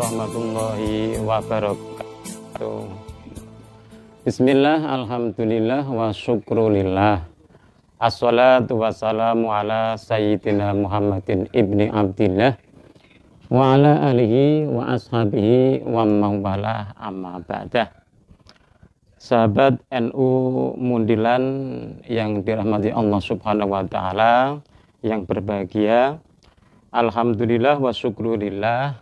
warahmatullahi wabarakatuh. Bismillah, alhamdulillah, wa syukrulillah. Assalatu wassalamu ala sayyidina Muhammadin ibni Abdillah wa ala alihi wa ashabihi wa mawala amma ba'dah. Sahabat NU Mundilan yang dirahmati Allah subhanahu wa ta'ala, yang berbahagia, alhamdulillah wa syukrulillah,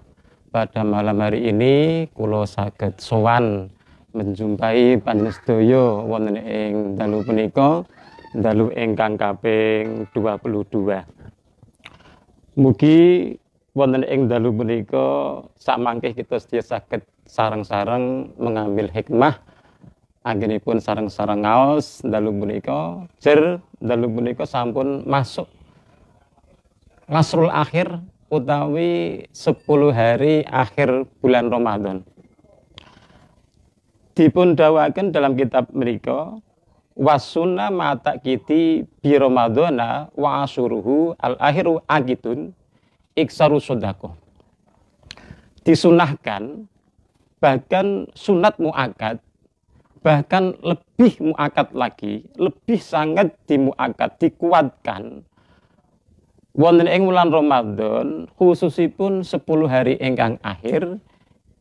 pada malam hari ini kula saged sowan menjumpai panjenengan wonten ing dalu punika, dalu ingkang kaping 22. Mugi wonten ing dalu punika samangke kita sedaya saged sareng-sareng mengambil hikmah anggenipun sareng-sareng ngaos dalu punika. Jer dalu punika sampun masuk Nasrul akhir utawi 10 hari akhir bulan Ramadan. Dipun dawaken dalam kitab menika, wasunna mata kiti bi Ramadana wa asyuruhu al akhiru akidun iksaru sodako. Disunahkan, bahkan sunat muakad, bahkan lebih muakad lagi, lebih sangat dimuakad, dikuatkan wonten ing wulan Ramadan, khususipun 10 hari ingkang akhir,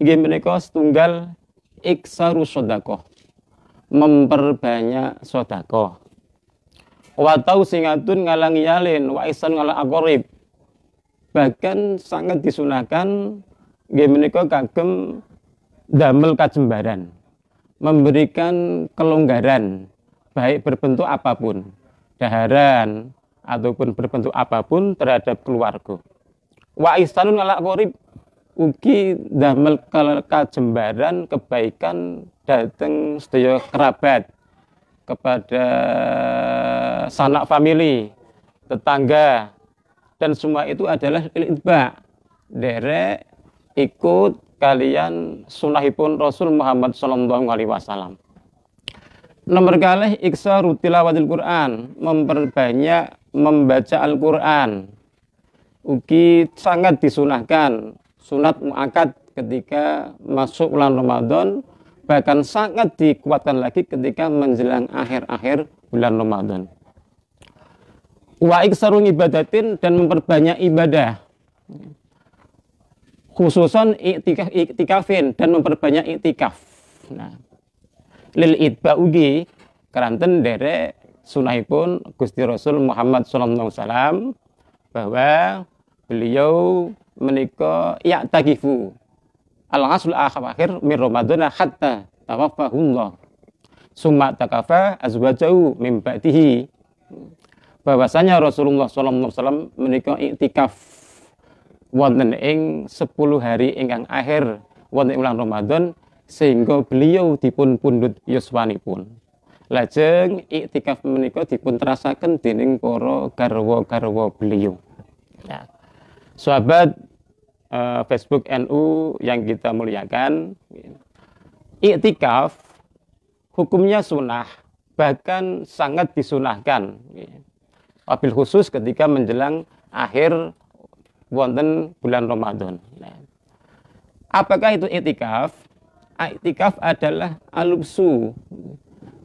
inggih menika setunggal iksaru sedekah, memperbanyak sedekah. Wa tausingatun ngalang yalin wa ihsan ngalang aqrib. Bahkan sangat disunahkan inggih menika kagem damel kajembaran, memberikan kelonggaran baik berbentuk apapun, daharan ataupun berbentuk apapun terhadap keluarga. Wa ihsanun ala qarib, ugi damel kajembaran kebaikan dhateng sedaya kerabat, kepada sanak famili, tetangga, dan semua itu adalah itba, derek ikut kalian sunahipun Rasul Muhammad sallallahu alaihi wasallam. Nomor kalih iksaru tilawatil Quran, memperbanyak membaca Al-Quran. Ugi sangat disunahkan, sunat muakad ketika masuk bulan Ramadan, bahkan sangat dikuatkan lagi ketika menjelang akhir-akhir bulan Ramadan. Wa iksaru ibadatin, dan memperbanyak ibadah, khususan iktikafin, dan memperbanyak iktikaf. Nah, lil itba ugi keranten derek sunahipun Gusti Rasul Muhammad sallallahu alaihi wasallam, bahwa beliau menika ya'takifu al-asl akhir min Ramadan hatta tawaffahullah summa takafa azwajahu min ba'dihi. Bahwasanya Rasulullah sallallahu alaihi wasallam menika iktikaf wonten ing 10 hari ingkang akhir wonten bulan Ramadan, sehingga beliau dipun pundhut yuswanipun. Lajeng iktikaf menika dipun terasaken dening para garwa-garwa beliau. Ya. Sahabat Facebook NU yang kita muliakan, iktikaf hukumnya sunnah, bahkan sangat disunahkan. Wabil khusus ketika menjelang akhir wonten bulan Ramadan. Apakah itu iktikaf? Iktikaf adalah alubsu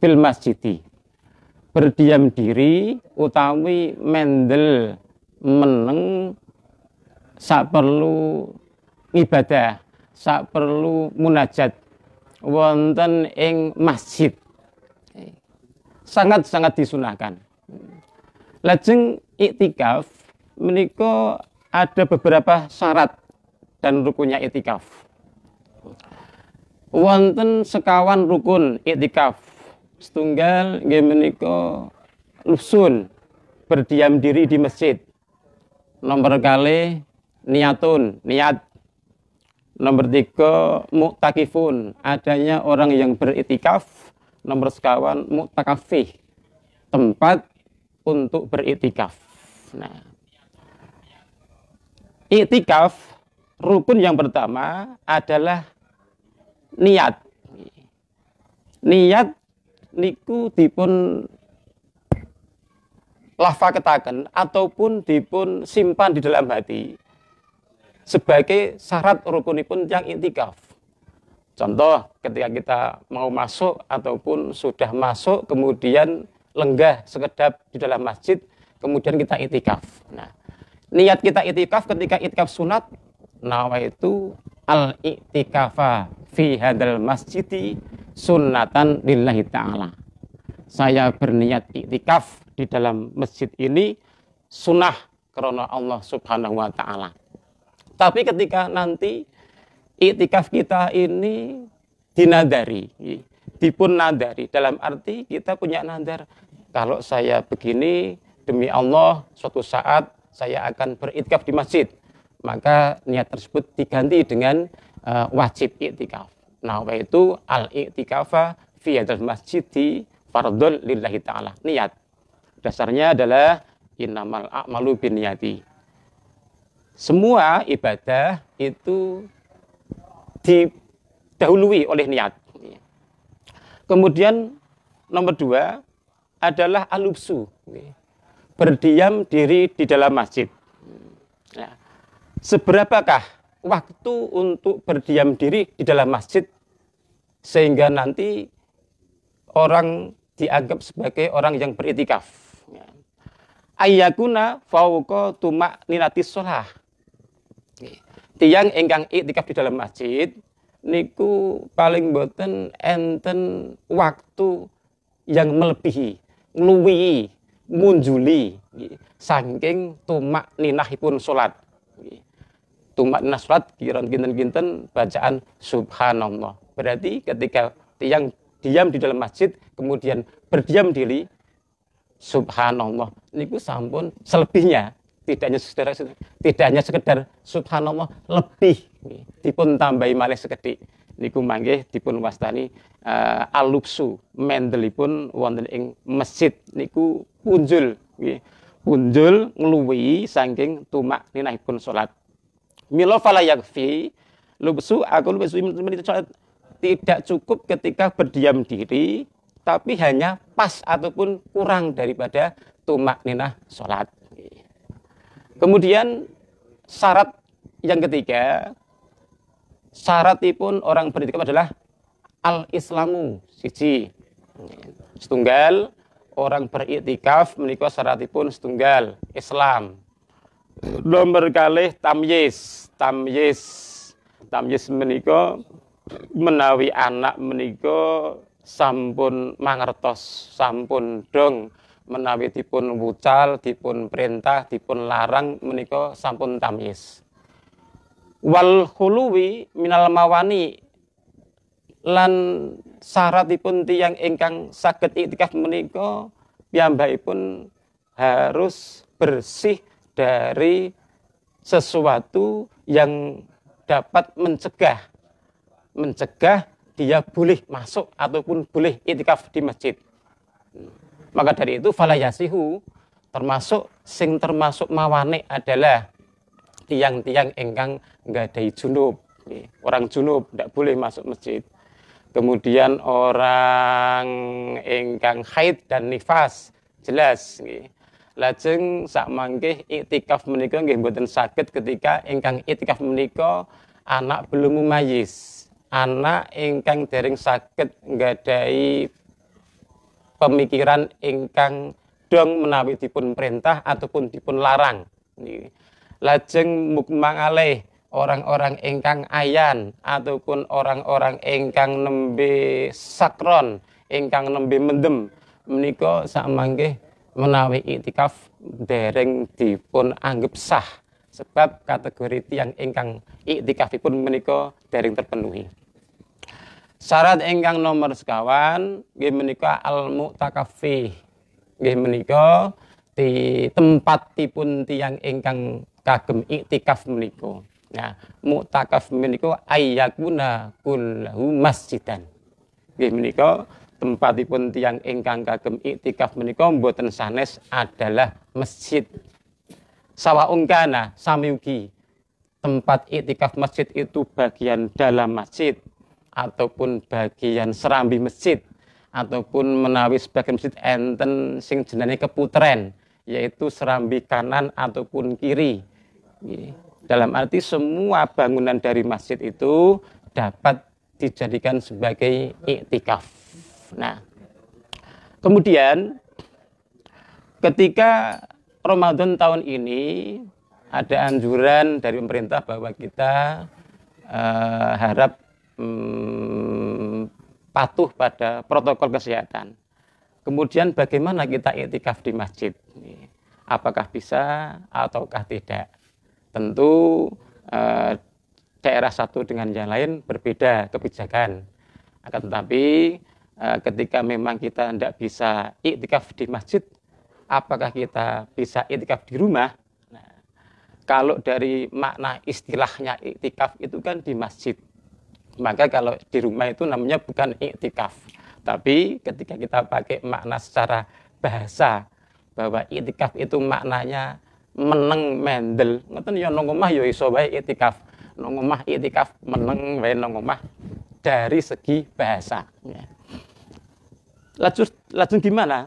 fil masjidi, berdiam diri utawi mendel meneng sak perlu ibadah, sak perlu munajat wonten ing masjid. Sangat-sangat disunahkan. Lajeng iktikaf menika ada beberapa syarat dan rukunnya iktikaf. Wonten sekawan rukun iktikaf. Setunggal nggih menika lusun, berdiam diri di masjid. Nomor kali niatun, niat. Nomor 3 muktakifun, adanya orang yang beriktikaf. Nomor sekawan muktakafih, tempat untuk beriktikaf. Nah, iktikaf rukun yang pertama adalah niat. Niat niku dipun lafazetaken ataupun dipun simpan di dalam hati sebagai syarat rukunipun yang iktikaf. Contoh ketika kita mau masuk ataupun sudah masuk kemudian lenggah sekedap di dalam masjid kemudian kita iktikaf. Nah, niat kita iktikaf ketika iktikaf sunat nawaitu al iktikafa fi hadal masjidi sunnatan lillahi ta'ala. Saya berniat iktikaf di dalam masjid ini sunnah karena Allah Subhanahu wa taala. Tapi ketika nanti iktikaf kita ini dinadari, dipun nadari, dalam arti kita punya nadar, kalau saya begini demi Allah suatu saat saya akan beriktikaf di masjid, maka niat tersebut diganti dengan wajib iktikaf. Nah, itu al-iktikafa fi hadzal masjidi fardhun lillahi ta'ala. Niat dasarnya adalah innamal a'malu binniyati. Semua ibadah itu didahului oleh niat. Kemudian nomor 2 adalah alubsu, berdiam diri di dalam masjid. Nah, seberapakah waktu untuk berdiam diri di dalam masjid sehingga nanti orang dianggap sebagai orang yang beriktikaf? Ayyakuna fauqa tuma'ninatis shalah. Tiyang ingkang iktikaf di dalam masjid niku paling boten enten waktu yang melebihi, ngluwihi, munjuli saking tumakninahipun salat. Tumakninah salat kiran kinten-kinten bacaan subhanallah. Berarti ketika tiyang diam di dalam masjid kemudian berdiam diri subhanallah niku sampun selebihnya. Tidak hanya sekedar subhanallah, lebih dipun tambahi malih sekedhik niku mangke dipun wastani alubsu mendelipun wonten ing masjid niku punjul nggih. Punjul ngluwihi saking tumak ninahipun salat. Mila fala yakfi lubsu aku tidak cukup ketika berdiam diri tapi hanya pas ataupun kurang daripada tumak ninah salat. Kemudian syarat yang ketiga, syaratipun orang beriktikaf adalah al-islamu siji. Setunggal orang beriktikaf menika syaratipun setunggal Islam. Nomor kalih tamyiz. Tamyiz menika menawi anak menika sampun mangertos, sampun dong menawi dipun wucal, dipun perintah, dipun larang menika sampun tamyiz. Wal khuluwi minal mawani lan syaratipun tiyang ingkang saged iktikaf menika piyambakipun harus bersih dari sesuatu yang dapat mencegah dia boleh masuk ataupun boleh iktikaf di masjid. Maka dari itu fala yasihu termasuk mawane adalah tiang-tiang ingkang nggadahi junub. Orang junub tidak boleh masuk masjid. Kemudian orang ingkang haid dan nifas jelas nggih. Lajeng sakmangke iktikaf menika nggih mboten saged ketika ingkang iktikaf menika anak belum mumayyiz. Anak ingkang dereng saged nggadahi pemikiran ingkang dong menawi dipun perintah ataupun dipun larang. Lajeng mukmang alih orang-orang ingkang ayan ataupun orang-orang ingkang nembe sakron, ingkang nembe mendem menika sakmangke menawi iktikaf dereng dipun anggap sah sebab kategori tiyang ingkang iktikafipun menika dereng terpenuhi. Syarat ingkang nomor sekawan nggih menika al-mu'takaffi. Nggih menika di tempatipun tiyang ingkang kagem iktikaf menika. Nah, mu'takaf menika ayyakuna kullahu masjidan. Nggih menika tempatipun tiyang ingkang kagem iktikaf menika mboten sanes adalah masjid. Sawaun kana sami ugi tempat iktikaf masjid itu bagian dalam masjid ataupun bagian serambi masjid ataupun menawi sebagian masjid enten sing jenenge keputren yaitu serambi kanan ataupun kiri. Dalam arti semua bangunan dari masjid itu dapat dijadikan sebagai iktikaf. Nah, kemudian ketika Ramadan tahun ini ada anjuran dari pemerintah bahwa kita harap patuh pada protokol kesehatan. Kemudian bagaimana kita iktikaf di masjid? Apakah bisa ataukah tidak? Tentu daerah satu dengan yang lain berbeda kebijakan. Akan tetapi ketika memang kita tidak bisa iktikaf di masjid, apakah kita bisa iktikaf di rumah? Nah, kalau dari makna istilahnya iktikaf itu kan di masjid. Maka kalau di rumah itu namanya bukan iktikaf. Tapi ketika kita pakai makna secara bahasa bahwa iktikaf itu maknanya meneng mendel, ngoten ya nang omah ya iso wae iktikaf. Nang omah iktikaf meneng wae nang omah dari segi bahasa. Lajeng gimana?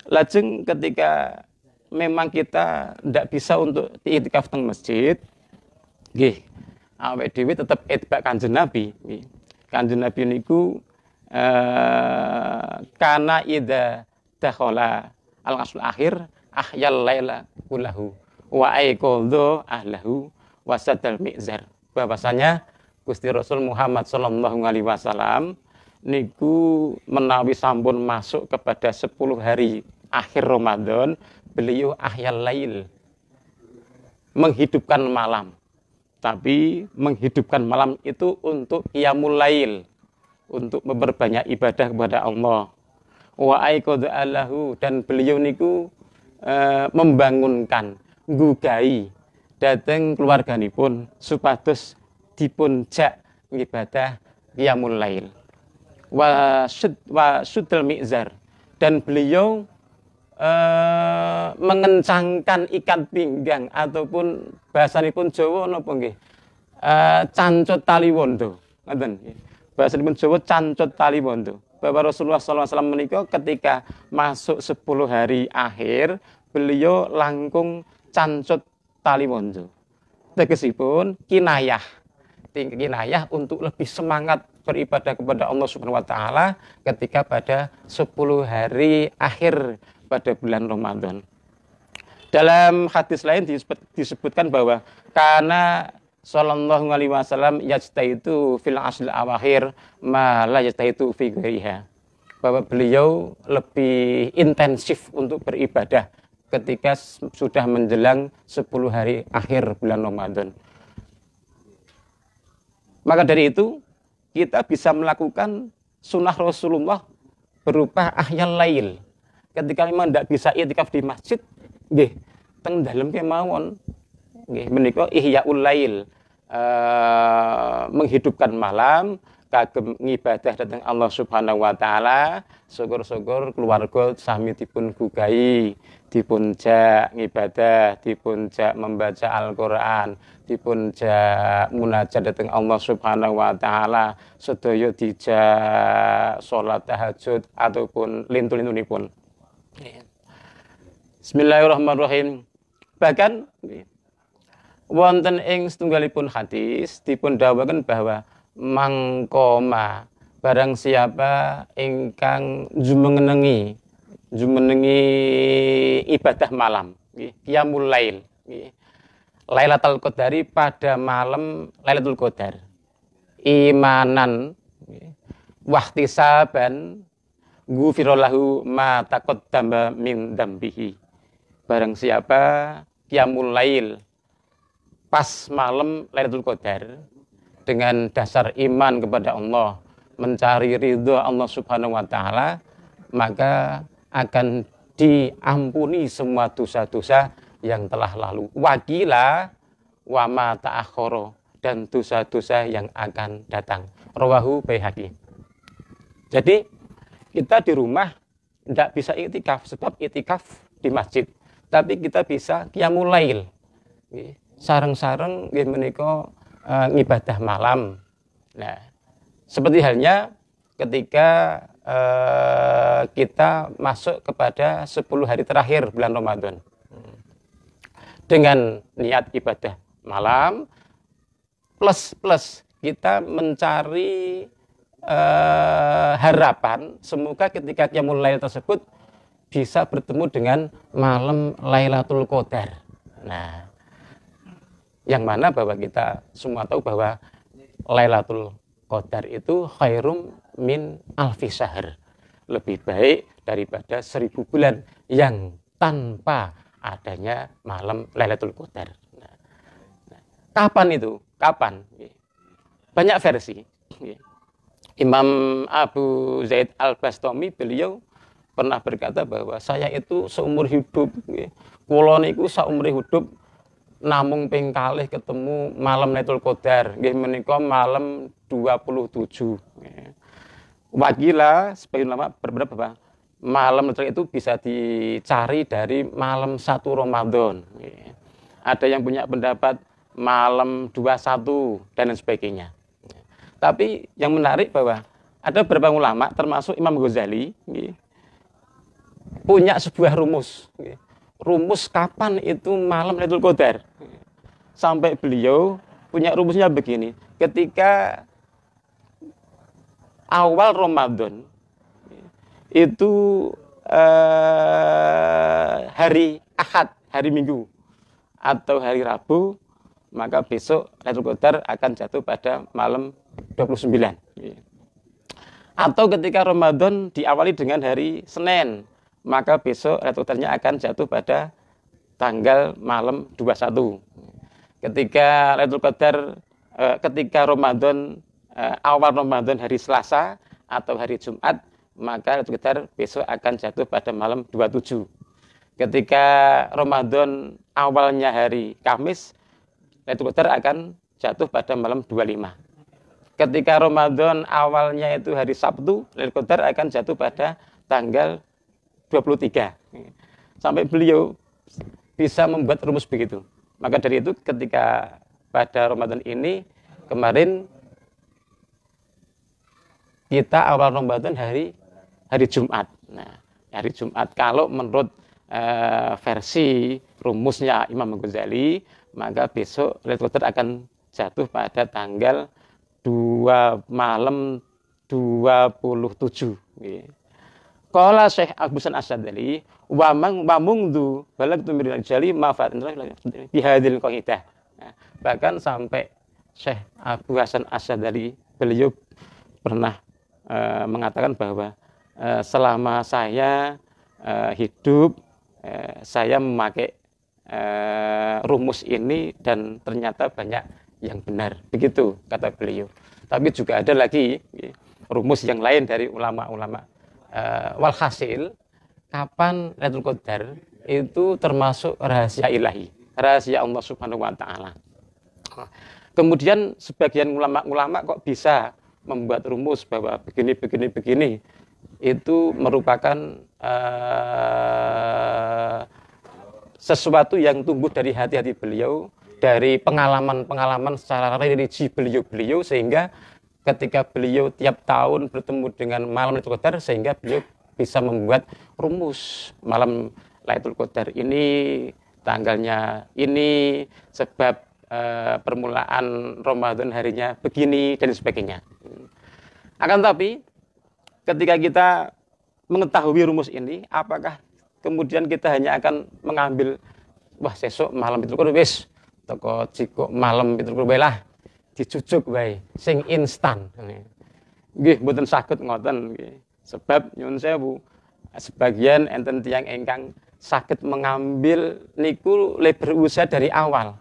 Lajeng ketika memang kita tidak bisa untuk iktikaf teng masjid, nggih, awake dhewe tetep itibak Kanjeng Nabi. Kanjeng Nabi niku kana idza dakhala al-asrul akhir ahyal laila kullahu wa aiqadha ahlahu wasadal mizar. Bahwasanya Gusti Rasul Muhammad sallallahu alaihi wasallam niku menawi sampun masuk kepada 10 hari akhir Ramadan, beliau ahyal lail, menghidupkan malam. Tapi menghidupkan malam itu untuk qiyamul lail, untuk memperbanyak ibadah kepada Allah. Wa aiqadha ahlahu, dan beliau niku membangunkan, nggugai dhateng keluarganipun supados dipun jak ibadah qiyamul lail. Wa sudal mizar, dan beliau mengencangkan ikat pinggang ataupun bahasanipun Jawa napa nggih? Cancut tali wondo. Ngoten nggih. Bahasanipun Jawa cancut tali wondo. Bahwa Rasulullah SAW menika ketika masuk 10 hari akhir, beliau langkung cancut tali wondo. Tegesipun kinayah. Kinayah untuk lebih semangat beribadah kepada Allah Subhanahu wa taala ketika pada 10 hari akhir pada bulan Ramadan. Dalam hadis lain disebutkan bahwa karena sallallahu alaihi wasallam yajtaitu fil asl awakhir ma la yajtaitu fi ghairiha. Bahwa beliau lebih intensif untuk beribadah ketika sudah menjelang 10 hari akhir bulan Ramadan. Maka dari itu kita bisa melakukan sunnah Rasulullah berupa ahyal lail. Ketika memang tidak bisa iktikaf di masjid, nggih, teng dalem kemawon, nggih, menika ihyaul lail, menghidupkan malam, kagem ngibadah dhateng Allah Subhanahu wa taala, syukur-syukur keluarga sami dipun gugai, dipun jak ngibadah, dipun jak membaca Al-Qur'an, dipun jak munajat dhateng Allah Subhanahu wa taala, sedaya dijak salat tahajud ataupun lintu-lintunipun. Bismillahirrahmanirrahim. Bahkan wonten ing setunggalipun hadis dipun dawuhaken bahwa mangkoma, barang siapa ingkang jumenengi ibadah malam, qiyamul lail, Lailatul Qadari, pada malam Lailatul Qadar, imanan wahtisaban ghufirallahu ma taqaddama min dambihi. Barang siapa qiyamul lail pas malam Lailatul Qadar dengan dasar iman kepada Allah, mencari ridho Allah Subhanahu wa taala, maka akan diampuni semua dosa-dosa yang telah lalu. Wakila wa ma ta'akhkhara, dan dosa-dosa yang akan datang. Rawahu Baihaqi. Jadi kita di rumah tidak bisa iktikaf, sebab iktikaf di masjid. Tapi kita bisa qiyamul lail. Sareng-sareng nggih menika ngibadah malam. Nah, seperti halnya ketika kita masuk kepada 10 hari terakhir bulan Ramadan. dengan niat ibadah malam plus kita mencari harapan semoga ketika qiyamul lail tersebut bisa bertemu dengan malam Lailatul Qadar. Nah, yang mana bahwa kita semua tahu bahwa Lailatul Qadar itu khairum min alfi syahr. Lebih baik daripada 1000 bulan yang tanpa adanya malam Lailatul Qadar. Nah, kapan itu? Kapan? Banyak versi. Imam Abu Zaid Al-Bastami beliau pernah berkata bahwa saya itu seumur hidup, kula niku saumur hidup namung ping kalih ketemu malam Lailatul Qadar, nggih menika malam 27. Wakila sebagian ulama berpendapat bahwa malam itu bisa dicari dari malam 1 Ramadan. Ada yang punya pendapat malam 21 dan lain sebagainya. Tapi yang menarik bahwa ada beberapa ulama termasuk Imam Ghazali punya sebuah rumus. Rumus kapan itu malam Lailatul Qadar. Sampai beliau punya rumusnya begini. Ketika awal Ramadan itu hari Ahad, hari Minggu atau hari Rabu, maka besok Lailatul Qadar akan jatuh pada malam 29. Atau ketika Ramadan diawali dengan hari Senin, maka besok Lailatul Qadarnya akan jatuh pada tanggal malam 21. Ketika Lailatul Qadar ketika Ramadan awal Ramadan hari Selasa atau hari Jumat, maka Lailatul Qadar besok akan jatuh pada malam 27. Ketika Ramadan awalnya hari Kamis, Lailatul Qadar akan jatuh pada malam 25. Ketika Ramadan awalnya itu hari Sabtu, Lailatul Qadar akan jatuh pada tanggal 23. Sampai beliau bisa membuat rumus begitu. Maka dari itu ketika pada Ramadan ini kemarin kita awal Ramadan hari Jumat. Nah, hari Jumat kalau menurut versi rumusnya Imam Ghazali, maka besok Lailatul Qadar akan jatuh pada tanggal 2 malam 27. Qala Syekh Abusan Asyadali wa mungdu balagtu min jali mafatan bi hadhil qaidah. Bahkan sampai Syekh Abu Hasan Asyadali beliau pernah mengatakan bahwa selama saya hidup saya memakai rumus ini dan ternyata banyak yang benar. Begitu kata beliau. Tapi juga ada lagi rumus yang lain dari ulama-ulama. Walhasil, kapan Lailatul Qadar itu termasuk rahasia ilahi, rahasia Allah Subhanahu wa taala. Kemudian sebagian ulama kok bisa membuat rumus bahwa begini itu merupakan sesuatu yang tumbuh dari hati-hati beliau, dari pengalaman-pengalaman secara religi beliau sehingga ketika beliau tiap tahun bertemu dengan malam Lailatul Qadar sehingga beliau bisa membuat rumus malam Lailatul Qadar ini tanggalnya ini sebab permulaan Ramadan harinya begini dan sebagainya. Akan tapi ketika kita mengetahui rumus ini, apakah kemudian kita hanya akan mengambil wah sesuk malam Lailatul Qadar wis toko jiko malam Lailatul Qadar lah dicucuk wae sing instan. Nggih mboten saged ngoten nggih. Sebab nyuwun sewu sebagian enten tiyang ingkang saged mengambil niku berusaha dari awal.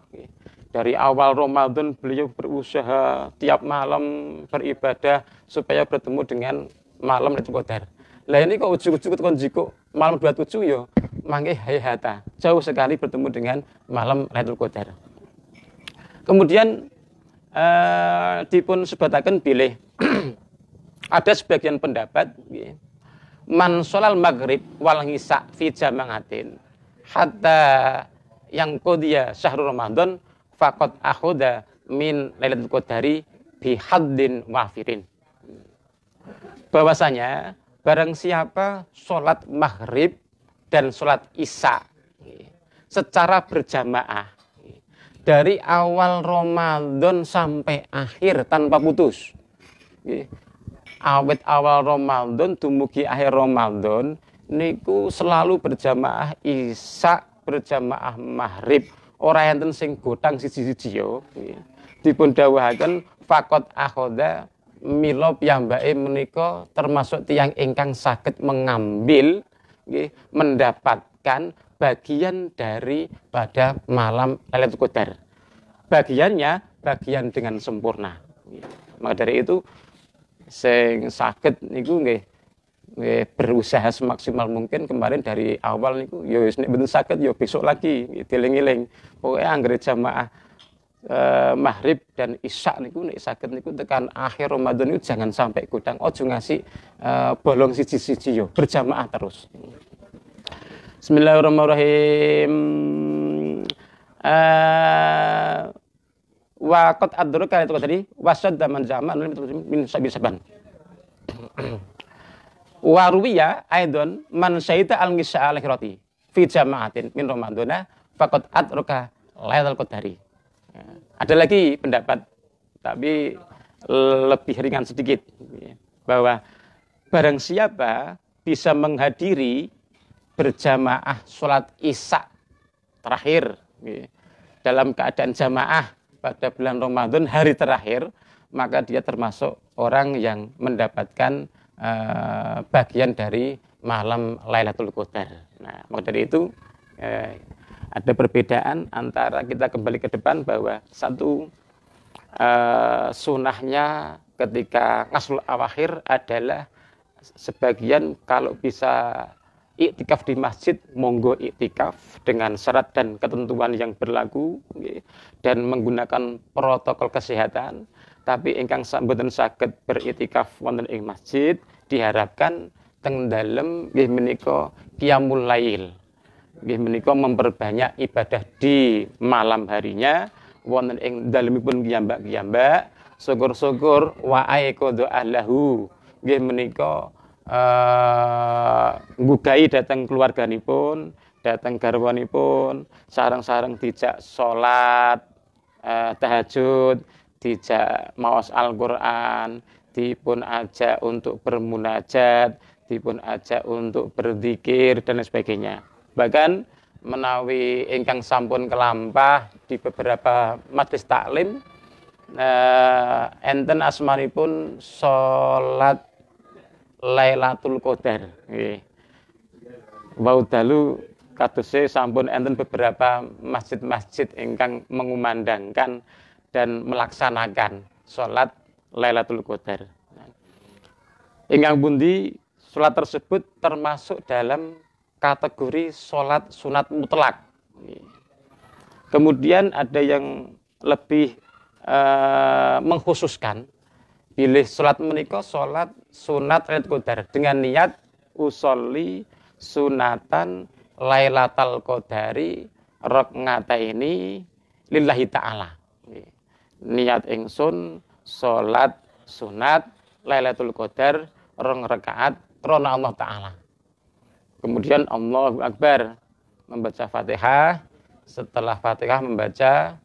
Dari awal Ramadan beliau berusaha tiap malam beribadah supaya bertemu dengan malam Lailatul Qadar. Lah ini kok ujug-ujug kon jiko malam 27 yo mangke hayata. Jauh sekali bertemu dengan malam Lailatul Qadar. Kemudian dipun sebataken bilih ada sebagian pendapat man sholal maghrib wal ngisa fi jama'atin hatta yang qodiya syahrul ramadan faqad akhuda min lailatul qadari bi haddin wafirin. Bahwasanya barang siapa sholat maghrib dan sholat isya secara berjamaah dari awal Ramadan sampai akhir tanpa putus. Awet awal Ramadan dumugi akhir Ramadan niku selalu berjamaah isya, berjamaah maghrib. Ora enten sing gotang siji-siji yo. Dipun dawuhaken faqat akhoda mila piyambake menika termasuk tiyang ingkang saged mengambil mendapatkan bagian daripada malam Lailatul Qadar. Bagiannya bagian dengan sempurna. Maka dari itu sing saged niku nggih berusaha semaksimal mungkin kemarin dari awal niku ya wis nek mboten saged ya besok lagi dieling-eling. Pokoke anggere jamaah maghrib dan isya niku nek saged niku tekan akhir Ramadan niku jangan sampai godang. Ojo ngasih bolong siji-siji yo, berjamaah terus. Bismillahirrahmanirrahim. Wa qad adraka itu tadi wasad man zaman min saban. Wa ruwiya aidon man syahida al-ngisya al-akhirati fi jama'atin min ramadana faqad adraka lailatul qadari. Ada lagi pendapat tapi lebih ringan sedikit bahwa barang siapa bisa menghadiri berjamaah sholat isya terakhir dalam keadaan jamaah pada bulan Ramadan hari terakhir, maka dia termasuk orang yang mendapatkan bagian dari malam Lailatul Qadar. Nah, maka dari itu ada perbedaan antara kita kembali ke depan bahwa satu sunnahnya ketika ngasrul awakhir adalah sebagian kalau bisa iktikaf di masjid, monggo iktikaf dengan syarat dan ketentuan yang berlaku dan menggunakan protokol kesehatan. Tapi ingkang mboten saged beriktikaf wonten ing masjid diharapkan teng dalem nggih menika qiyamul lail. Nggih menika memperbanyak ibadah di malam harinya wonten ing dalemipun kiyambak-kiyambak syukur-syukur wa aiqadha ahlahu. Nggih menika nggugai datang keluarganipun, datang garwanipun, sareng-sareng dijak salat tahajud, dijak maos Al-Qur'an, dipun ajak untuk bermunajat, dipun ajak untuk berzikir dan sebagainya. Bahkan menawi ingkang sampun kelampah di beberapa majelis taklim enten asmanipun salat Lailatul Qadar. Nggih. Wau dalu kadose sampun enten beberapa masjid-masjid ingkang mengumandangkan dan melaksanakan salat Lailatul Qadar. Ingkang pundi salat tersebut termasuk dalam kategori salat sunat mutlak. Kemudian ada yang lebih mengkhususkan pilih salat menika salat sunat Lailatul Qadar dengan niat usolli sunatan Lailatul Qadari rakaataini lillahi ta'ala. Niat ingsun salat sunat Lailatul Qadar 2 rakaat krana Allah taala. Kemudian Allahu Akbar membaca Fatihah, setelah Fatihah membaca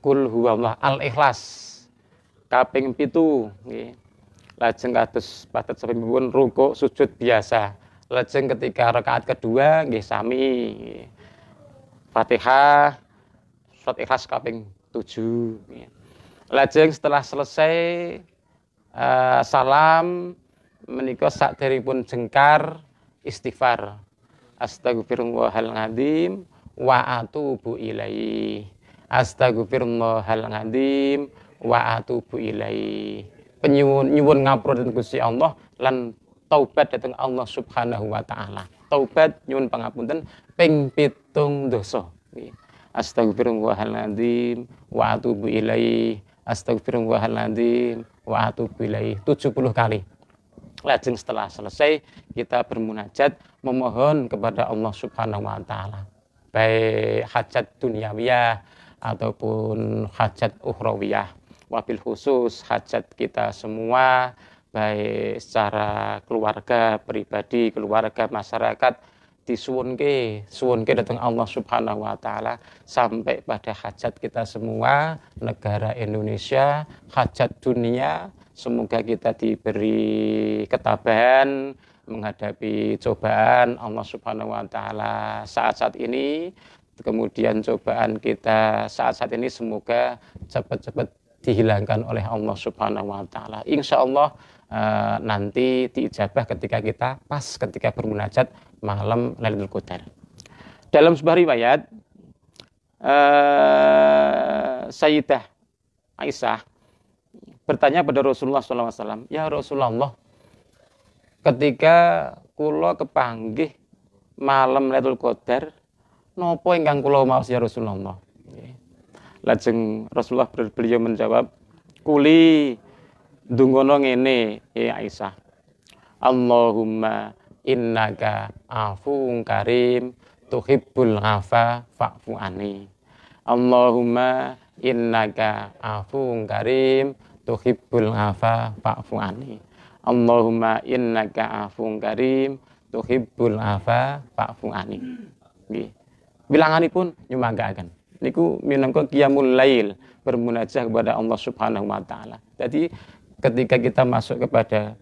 Qul huwallahu al-Ikhlas kaping 7 nggih. Lajeng kados patet sampun rukuk sujud biasa. Lajeng ketika rakaat kedua nggih sami Fatihah surat Ikhlas kaping 7 nggih. Lajeng setelah selesai salam menika sakderengipun jengkar istighfar. Astagfirullahal azim wa atubu ilaihi. Astagfirullahal azim wa atubu ilaihi. Nyuwun ngapura dhateng Gusti Allah lan taubat dhateng Allah Subhanahu wa taala. Taubat nyuwun pangapunten ping 7 dosa. Astagfirullahaladzim wa atubu ilaihi. Astagfirullahaladzim wa atubu ilaihi 70 kali. Lajeng setelah selesai kita bermunajat memohon kepada Allah Subhanahu wa taala. Baik hajat duniawiyah ataupun hajat ukhrawiyah. Wabil khusus hajat kita semua baik secara keluarga, pribadi, keluarga, masyarakat suwunke datang Allah Subhanahu wa taala sampai pada hajat kita semua, negara Indonesia, hajat dunia. Semoga kita diberi ketabahan menghadapi cobaan Allah Subhanahu wa taala saat-saat ini. Kemudian cobaan kita saat-saat ini semoga cepat-cepat dihilangkan oleh Allah Subhanahu wa taala. Insyaallah nanti diijabah ketika bermunajat malam Lailatul Qadar. Dalam sebuah riwayat Sayyidah Aisyah bertanya pada Rasulullah SAW, ya Rasulullah, ketika kula kepanggih malam Lailatul Qadar, napa ingkang kula maos ya Rasulullah? Lajeng Rasulullah beliau menjawab, kuli ndonga ngene ya Aisyah, Allahumma innaka afuwun karim tuhibbul afa fa'fu anni. Allahumma innaka afuwun karim tuhibbul afa fa'fu anni. Allahumma innaka afuwun karim tuhibbul afa fa'fu anni. Nggih. Bilanganipun nyumanggaken. Niku minangka qiyamul lail, bermunajat kepada Allah Subhanahu wa taala. Jadi ketika kita masuk kepada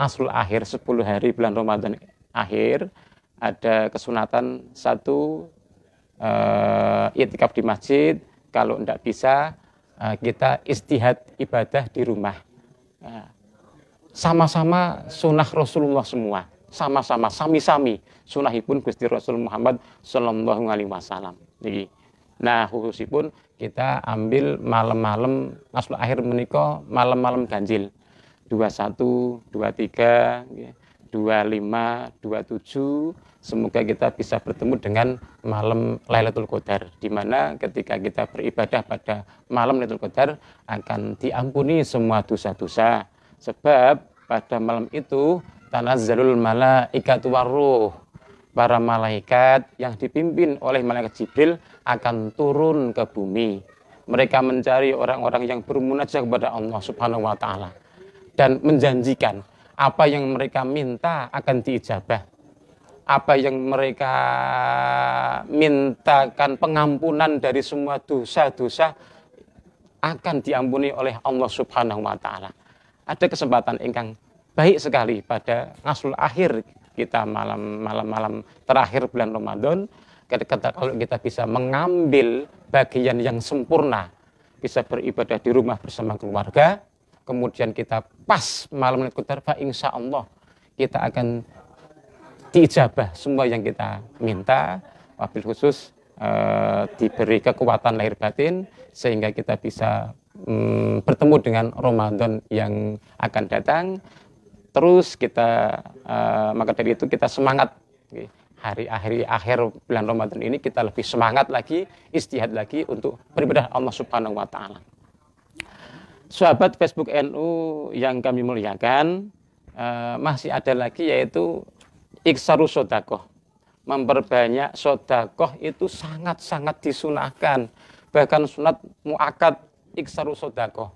asrul akhir, 10 hari bulan Ramadan akhir, ada kesunatan satu i'tikaf di masjid. Kalau tidak bisa kita istihad ibadah di rumah. Sama-sama sunnah Rasulullah semua, sama-sama sami-sami sunnahipun Gusti Rasul Muhammad sallallahu alaihi wasallam. Nah, khususipun kita ambil malam-malam asrul akhir menika malam-malam ganjil. 21, 23, 25, 27. Semoga kita bisa bertemu dengan malam Lailatul Qadar, di mana ketika kita beribadah pada malam Lailatul Qadar akan diampuni semua dosa-dosa. Sebab pada malam itu tanazzalul malaikatu waruh, para malaikat yang dipimpin oleh malaikat Jibril akan turun ke bumi. Mereka mencari orang-orang yang bermunajat kepada Allah Subhanahu wa taala dan menjanjikan apa yang mereka minta akan diijabah. Apa yang mereka mintakan pengampunan dari semua dosa-dosa akan diampuni oleh Allah Subhanahu wa taala. Ada kesempatan ingkang baik sekali pada asrul akhir kita malam-malam terakhir bulan Ramadan, kalau kita bisa mengambil bagian yang sempurna, bisa beribadah di rumah bersama keluarga, kemudian kita pas malam Lailatul Qadar, insya Allah kita akan diijabah semua yang kita minta, wabil khusus diberi kekuatan lahir batin sehingga kita bisa bertemu dengan Ramadan yang akan datang. Terus kita maka dari itu kita semangat hari akhir bulan Ramadan ini, kita lebih semangat lagi, istihad lagi untuk beribadah Allah Subhanahu wa taala. Sahabat Facebook NU yang kami muliakan, masih ada lagi yaitu iksaru sodakoh. Memperbanyak sodakoh itu sangat-sangat disunahkan. Bahkan sunat muakkad iksaru sodakoh.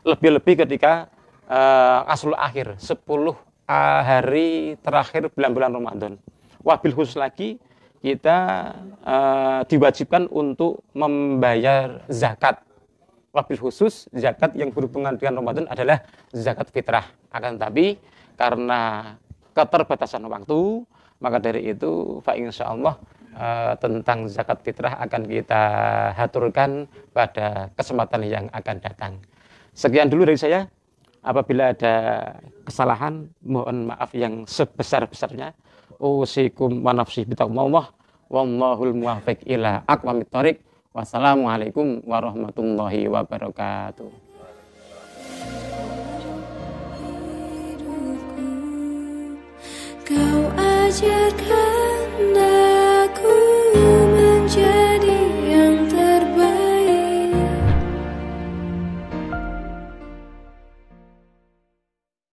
Lebih-lebih ketika asrul akhir, 10 hari terakhir bulan-bulan Ramadan. Wabil khusus lagi kita diwajibkan untuk membayar zakat. Wabil khusus zakat yang berhubungan dengan Ramadan adalah zakat fitrah. Akan tetapi karena keterbatasan waktu, maka dari itu insyaallah tentang zakat fitrah akan kita haturkan pada kesempatan yang akan datang. Sekian dulu dari saya. Apabila ada kesalahan, mohon maaf yang sebesar-besarnya. Usikum wa nafsi bitaqwallah, wallahul muwaffiq ila aqwamit thoriq. Wassalamualaikum warahmatullahi wabarakatuh. Kau ajarkan